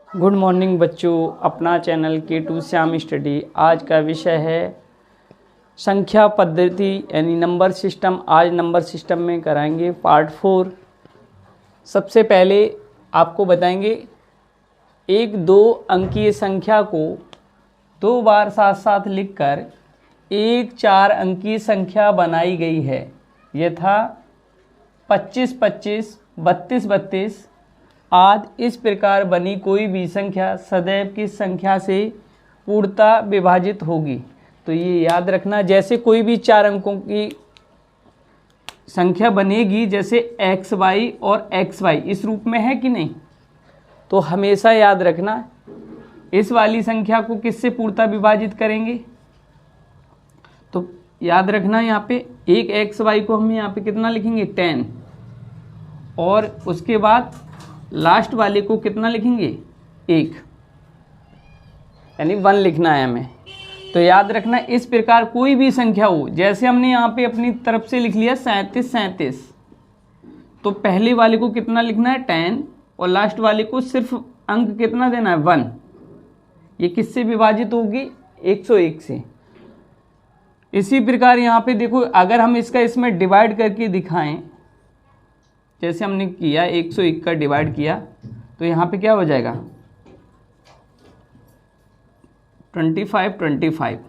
Good morning बच्चों, अपना channel K2 Shyam study. आज का विषय है संख्या पद्धति यानी नंबर सिस्टम। आज नंबर सिस्टम में कराएंगे पार्ट 4। सबसे पहले आपको बताएंगे एक 2 अंकीय संख्या को 2 बार साथ साथ लिखकर एक 4 अंकीय संख्या बनाई गई है। यथा 25-25, 32-32 आदि इस प्रकार बनी कोई भी संख्या सदैव किस संख्या से पूर्णतः विभाजित होगी। तो ये याद रखना, जैसे कोई भी 4 अंकों की संख्या बनेगी, जैसे xy और xy इस रूप में है कि नहीं, तो हमेशा याद रखना इस वाली संख्या को किससे पूर्णतः विभाजित करेंगे। तो याद रखना यहाँ पे एक xy को हम यहाँ पे कितना लिखेंगे 10, और उसके बाद लास्ट वाले को कितना लिखेंगे 1, यानी 1 लिखना है हमें। तो याद रखना इस प्रकार कोई भी संख्या हो, जैसे हमने यहाँ पे अपनी तरफ से लिख लिया 37, तो पहले वाले को कितना लिखना है 10 और लास्ट वाले को सिर्फ अंक कितना देना है 1। ये किससे विभाजित होगी 101 से। इसी प्रकार यहाँ पे देखो, अगर हम इसका इसमें डिवाइड करके दिखाएं, जैसे हमने किया 101 का डिवाइड किया, तो यहाँ पे क्या हो जाएगा 25।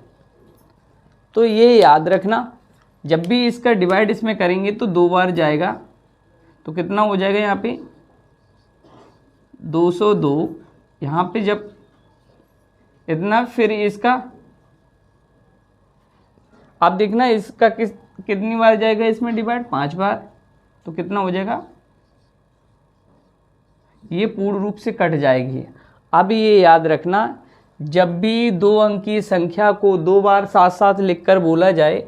तो ये याद रखना, जब भी इसका डिवाइड इसमें करेंगे तो 2 बार जाएगा, तो कितना हो जाएगा यहाँ पे 202। यहाँ पे जब इतना, फिर इसका आप देखना इसका कितनी बार जाएगा इसमें डिवाइड 5 बार, तो कितना हो जाएगा, ये पूर्ण रूप से कट जाएगी। अब ये याद रखना, जब भी 2 अंकीय संख्या को 2 बार साथ साथ लिखकर बोला जाए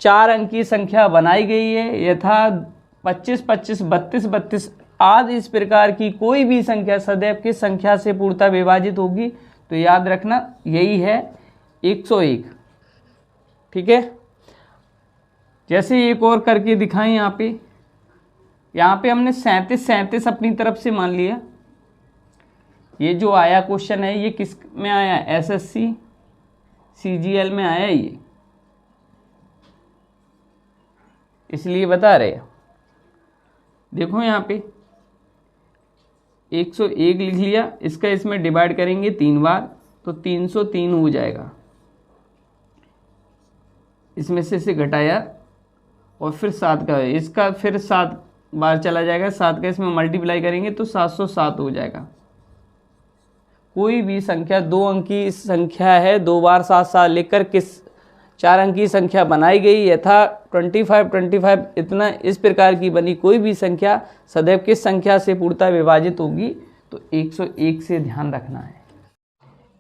4 अंकीय संख्या बनाई गई है, यथा 25-25, 32-32 आदि इस प्रकार की कोई भी संख्या सदैव किस संख्या से पूर्णतः विभाजित होगी। तो याद रखना यही है 101। ठीक है, जैसे एक और करके दिखाएं। यहाँ पे हमने 37 अपनी तरफ से मान लिया। ये जो आया क्वेश्चन है ये किस में आया, SSC CGL में आया ये, इसलिए बता रहे। देखो यहाँ पे 101 लिख लिया, इसका इसमें डिवाइड करेंगे 3 बार, तो 303 हो जाएगा। इसमें से घटाया और फिर 7 का, इसका फिर 7 बार चला जाएगा, 7 का इसमें मल्टीप्लाई करेंगे तो 707 हो जाएगा। कोई भी संख्या 2 अंकी संख्या है, 2 बार साथ साथ लिखकर किस 4 अंकी संख्या बनाई गई, यथा 25 इतना इस प्रकार की बनी कोई भी संख्या सदैव किस संख्या से पूर्णतः विभाजित होगी, तो 101 से ध्यान रखना है।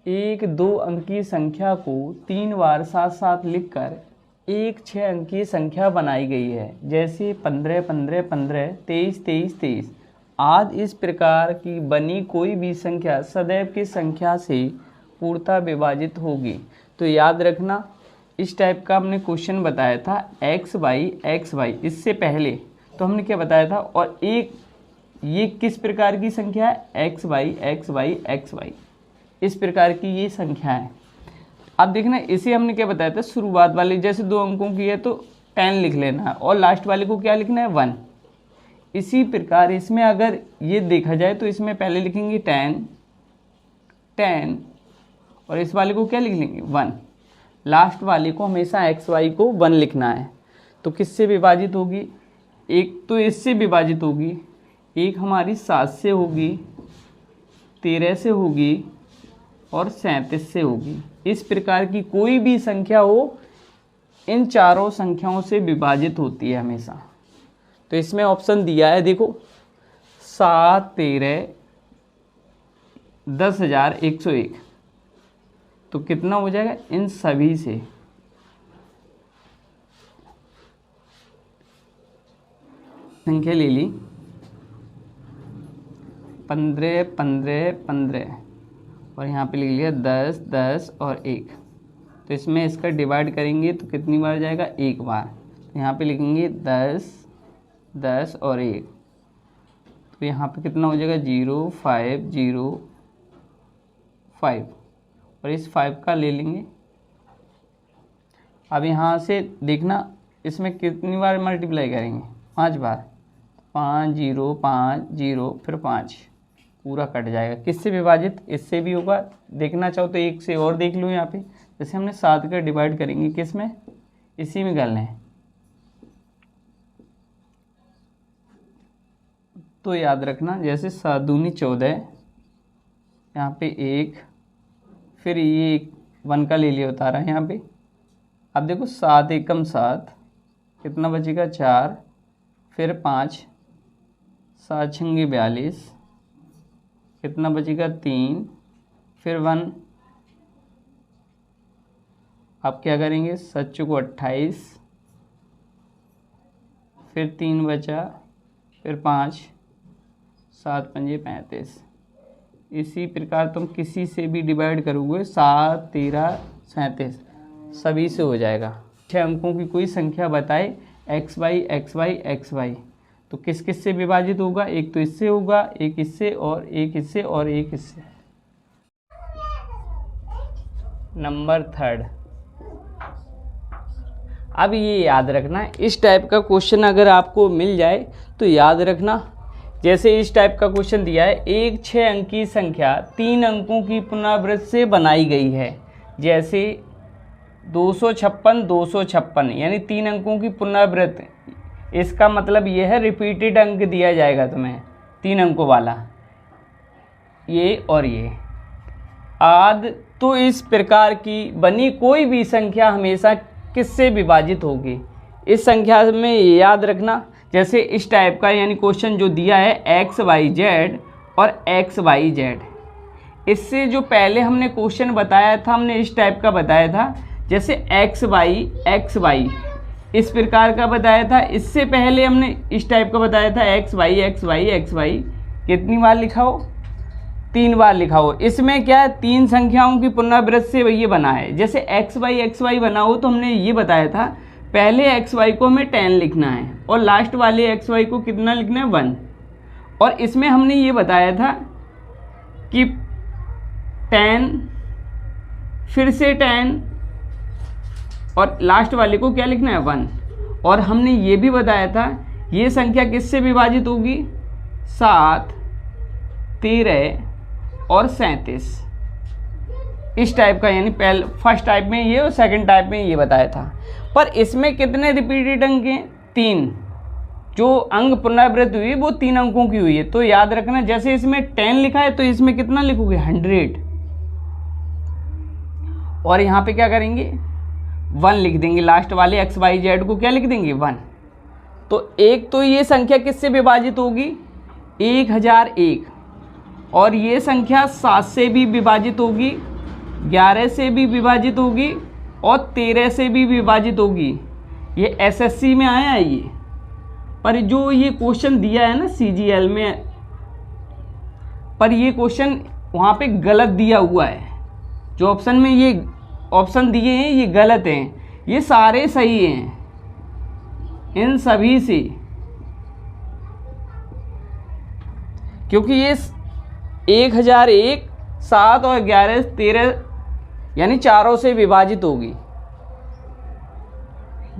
एक 2 अंकी संख्या को 3 बार साथ साथ लिखकर एक 6 अंकीय संख्या बनाई गई है, जैसे 15-15-15, 23-23-23 आदि इस प्रकार की बनी कोई भी संख्या सदैव की संख्या से पूर्णतः विभाजित होगी। तो याद रखना इस टाइप का हमने क्वेश्चन बताया था xy। इससे पहले तो हमने क्या बताया था, और एक ये किस प्रकार की संख्या है xy। इस प्रकार की ये संख्या है। अब देखना इसे हमने क्या बताया था, शुरुआत वाली जैसे 2 अंकों की है तो 10 लिख लेना है, और लास्ट वाले को क्या लिखना है 1। इसी प्रकार इसमें अगर ये देखा जाए तो इसमें पहले लिखेंगे 10 और इस वाले को क्या लिख लेंगे 1। लास्ट वाले को हमेशा xy को 1 लिखना है। तो किससे विभाजित होगी, एक तो इससे विभाजित होगी, एक हमारी 7 से होगी, 13 से होगी और 37 से होगी। इस प्रकार की कोई भी संख्या हो इन चारों संख्याओं से विभाजित होती है हमेशा। तो इसमें ऑप्शन दिया है, देखो 7, 13, 10,101, तो कितना हो जाएगा इन सभी से। संख्या ले ली 15-15-15 और यहाँ पे लिख लिया 10, 10 और 1। तो इसमें इसका डिवाइड करेंगे तो कितनी बार जाएगा 1 बार। तो यहाँ पे लिखेंगे 10, 10 और 1, तो यहाँ पे कितना हो जाएगा 0505 और इस 5 का ले लेंगे। अब यहाँ से देखना इसमें कितनी बार मल्टीप्लाई करेंगे, 5 बार, 5 0 5 0 फिर 5, पूरा कट जाएगा। किससे विभाजित, इससे भी होगा। देखना चाहो तो एक से और देख लो यहाँ पे, जैसे हमने 7 का डिवाइड करेंगे किस में, इसी में करना है। तो याद रखना जैसे 7 दूनी 14, यहाँ पे 1, फिर ये 1 का ले लिया उतारा यहाँ पे। अब देखो 7 एकम 7, कितना बचेगा 4, फिर 5, 7 छंगे 42, कितना बचेगा 3, फिर 1। अब क्या करेंगे, 7 को 28, फिर 3 बचा, फिर 5, 7 पंजे 35। इसी प्रकार तुम किसी से भी डिवाइड करोगे 7 13 37 सभी से हो जाएगा। 6 अंकों की कोई संख्या बताए x y x y x y, तो किस किस से विभाजित होगा, एक तो इससे होगा, एक इससे और एक इससे और एक इससे। नंबर 3। अब ये याद रखना, इस टाइप का क्वेश्चन अगर आपको मिल जाए तो याद रखना, जैसे इस टाइप का क्वेश्चन दिया है, एक 6 अंक की संख्या 3 अंकों की पुनरावृत्ति से बनाई गई है, जैसे 256 256 यानी 3 अंकों की पुनरावृत्ति। इसका मतलब यह है रिपीटेड अंक दिया जाएगा तुम्हें 3 अंकों वाला, ये और ये आदि। तो इस प्रकार की बनी कोई भी संख्या हमेशा किससे विभाजित होगी, इस संख्या में याद रखना। जैसे इस टाइप का यानी क्वेश्चन जो दिया है एक्स वाई जेड और एक्स वाई जेड, इससे जो पहले हमने क्वेश्चन बताया था, हमने इस टाइप का बताया था, जैसे एक्स वाई इस प्रकार का बताया था। इससे पहले हमने इस टाइप का बताया था x y x y x y. कितनी बार लिखा हो, 3 बार लिखा हो। इसमें क्या है, 3 संख्याओं की पुनरावृत्ति से ये बना है। जैसे एक्स वाई बना हो तो हमने ये बताया था, पहले एक्स वाई को हमें 10 लिखना है और लास्ट वाले एक्स वाई को कितना लिखना है 1। और इसमें हमने ये बताया था कि 10 फिर से 10 और लास्ट वाले को क्या लिखना है 1। और हमने ये भी बताया था ये संख्या किससे विभाजित होगी, 7 13 और 37। इस टाइप का, यानी पहले फर्स्ट टाइप में ये और सेकंड टाइप में ये बताया था। पर इसमें कितने रिपीटेड अंक हैं, 3। जो अंक पुनरावृत्ति हुई वो 3 अंकों की हुई है। तो याद रखना, जैसे इसमें 10 लिखा है तो इसमें कितना लिखोगे 100, और यहाँ पे क्या करेंगे 1 लिख देंगे, लास्ट वाले एक्स वाई जेड को क्या लिख देंगे 1। तो एक तो ये संख्या किससे विभाजित होगी 1001, और ये संख्या 7 से भी विभाजित होगी, 11 से भी विभाजित होगी और 13 से भी विभाजित होगी। ये एसएससी में आया है ये, पर जो ये क्वेश्चन दिया है ना सीजीएल में, पर ये क्वेश्चन वहाँ पे गलत दिया हुआ है। जो ऑप्शन में ये ऑप्शन दिए हैं ये गलत हैं, ये सारे सही हैं इन सभी से, क्योंकि ये 1001 7 और 11 13 यानी चारों से विभाजित होगी।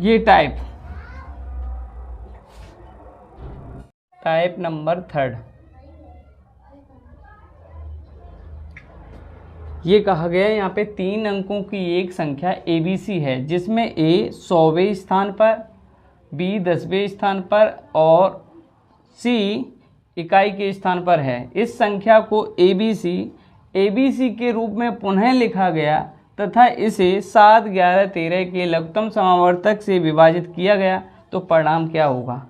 ये टाइप नंबर 3। ये कहा गया है यहाँ पे 3 अंकों की एक संख्या ABC है, जिसमें A 100वें स्थान पर, B 10वें स्थान पर और C इकाई के स्थान पर है। इस संख्या को ABC के रूप में पुनः लिखा गया तथा इसे 7 11 13 के लघुत्तम समावर्तक से विभाजित किया गया, तो परिणाम क्या होगा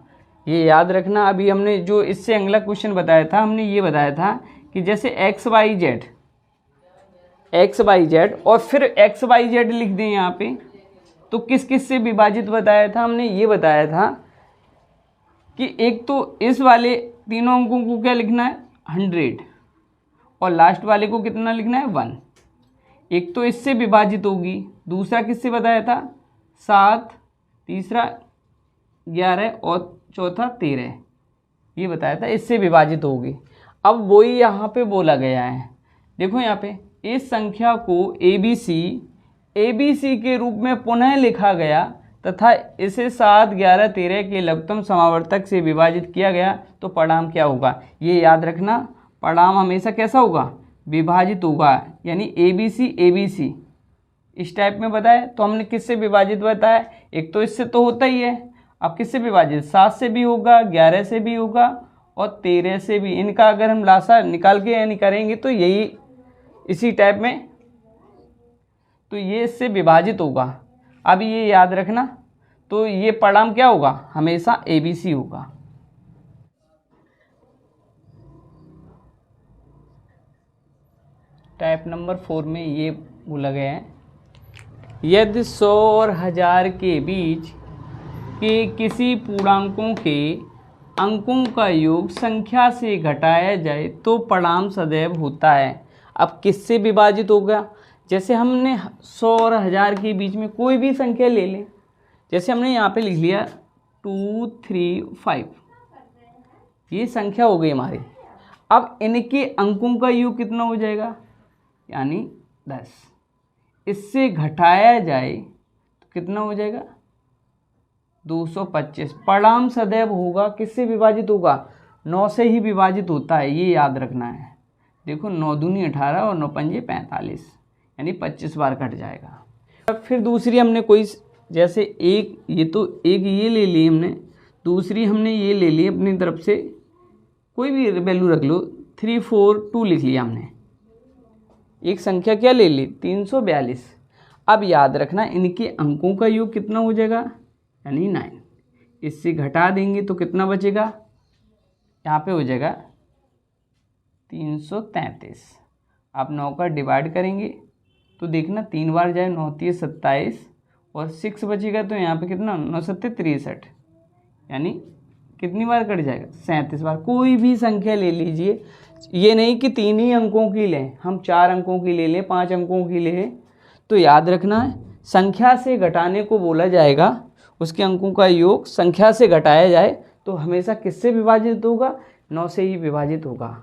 ये याद रखना। अभी हमने जो इससे अगला क्वेश्चन बताया था, हमने ये बताया था कि जैसे एक्स वाई जेड और फिर XYZ लिख दें यहाँ पे, तो किस किस से विभाजित बताया था, हमने ये बताया था कि एक तो इस वाले तीनों अंकों को क्या लिखना है 100 और लास्ट वाले को कितना लिखना है 1। एक तो इससे विभाजित होगी, दूसरा किससे बताया था 7, तीसरा 11 और चौथा 13। ये बताया था, इससे विभाजित होगी। अब वही यहाँ पे बोला गया है, देखो यहाँ पे इस संख्या को ABC के रूप में पुनः लिखा गया तथा इसे 7, 11, 13 के लघुत्तम समावर्तक से विभाजित किया गया तो परिणाम क्या होगा। ये याद रखना, परिणाम हमेशा कैसा होगा, विभाजित होगा। यानी ABC इस टाइप में बताया तो हमने किससे विभाजित बताया, एक तो इससे तो होता ही है, अब किससे विभाजित, 7 से भी होगा, 11 से भी होगा और 13 से भी। इनका अगर हम लासा निकाल के यानी करेंगे तो यही इसी टाइप में, तो ये इससे विभाजित होगा। अब ये याद रखना, तो ये परिणाम क्या होगा, हमेशा ABC होगा। टाइप नंबर 4 में ये बोला गया है, यदि 100 और 1000 के बीच के किसी पूर्णांकों के अंकों का योग संख्या से घटाया जाए तो परिणाम सदैव होता है। अब किससे विभाजित होगा, जैसे हमने 100 और 1000 के बीच में कोई भी संख्या ले लें, जैसे हमने यहाँ पे लिख लिया 2, 3, 5, ये संख्या हो गई हमारी। अब इनके अंकों का योग कितना हो जाएगा, यानी 10, इससे घटाया जाए तो कितना हो जाएगा, 225। परिणाम सदैव होगा किससे विभाजित होगा, 9 से ही विभाजित होता है, ये याद रखना है। देखो 9 दूनी 18 और 9 पंजे 45, यानी 25 बार कट जाएगा। अब फिर दूसरी हमने कोई, जैसे एक ये तो एक ये ले ली हमने, दूसरी हमने ये ले ली अपनी तरफ से, कोई भी वैल्यू रख लो, 3, 4, 2 लिख लिया हमने। एक संख्या क्या ले ली, 342। अब याद रखना इनके अंकों का योग कितना हो जाएगा, यानी 9। इससे घटा देंगे तो कितना बचेगा, यहाँ पे हो जाएगा 333। आप 9 का डिवाइड करेंगे तो देखना 3 बार जाए, 9 3 27 और 6 बचेगा, तो यहाँ पे कितना, 9 7 63, यानी कितनी बार कट जाएगा, 37 बार। कोई भी संख्या ले लीजिए, ये नहीं कि 3 ही अंकों की लें, हम 4 अंकों की ले लें, 5 अंकों की लें, तो याद रखना है संख्या से घटाने को बोला जाएगा, उसके अंकों का योग संख्या से घटाया जाए तो हमेशा किससे विभाजित होगा, 9 से ही विभाजित होगा।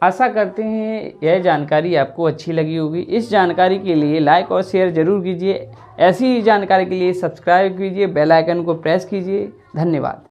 आशा करते हैं यह जानकारी आपको अच्छी लगी होगी। इस जानकारी के लिए लाइक और शेयर जरूर कीजिए। ऐसी ही जानकारी के लिए सब्सक्राइब कीजिए, बेल आइकन को प्रेस कीजिए। धन्यवाद।